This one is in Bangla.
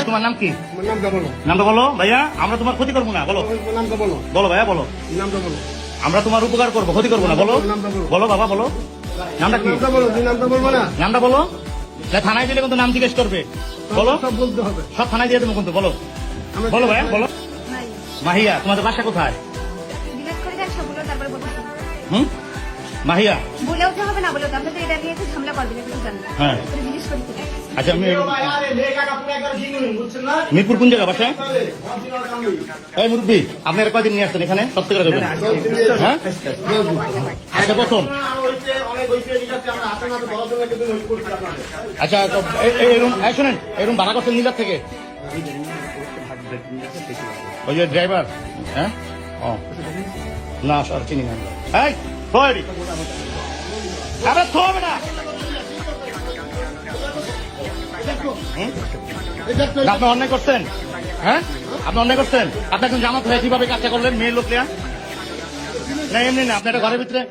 তোমার নাম কি? নামটা বলো ভাইয়া, আমরা তোমার ক্ষতি করবো না। বলো বলো ভাইয়া, বলো। আমরা তোমার উপকার করবো, ক্ষতি করবো না। বলো বলো বাবা, বলো নামটা কি? নামটা বলো। থানায় দিলে কিন্তু নাম জিজ্ঞেস করবে। বলো, সব বলতে হবে, সব থানায় দিয়ে দেবো কিন্তু। বলো বলো ভাইয়া, বলো। মাহিয়া, তোমাদের বাসা কোথায়? হুম, মাহিয়া বলেও তো হবে না, বলেও তো আপনাদের এটা নিয়ে ঝামেলা করবেন, একটু জানেন। হ্যাঁ, জিজ্ঞেস করি। আচ্ছা। আমি মিরপুর কোন জায়গা বাসা? এই মুরব্বী, আপনারা কয়দিন নিয়ে আসছেন এখানে? সব থেকে যাবেন? হ্যাঁ, আচ্ছা। প্রথম আচ্ছা, শোনেন, এরকম ভাড়া করছেন নীলার থেকে? ওই যে ড্রাইভার? হ্যাঁ, ও না, সব চিনি না। এই হবে না, আপনি অন্যায় করছেন। হ্যাঁ, আপনি অন্যায় করছেন। আপনি এখন জামাত হয়ে কিভাবে কাজটা করলেন? মেয়ের লোক না, এমনি না, আপনি একটা ঘরের ভিতরে